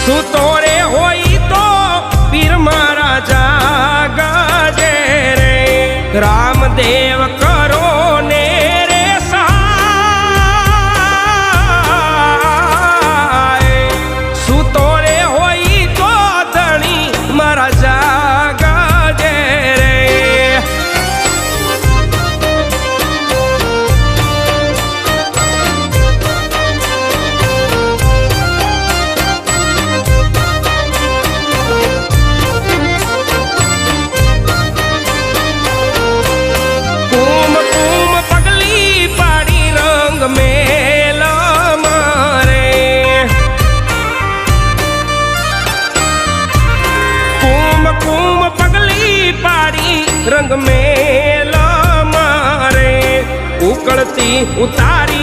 સૂતો રે હોય તો પીર મારા જાગજે રે રામદેવ કરો ને રે સહાય સૂતો રે હોય તો ધણી મારા જાગજે રે रंग मेला मारे उकड़ती उतारी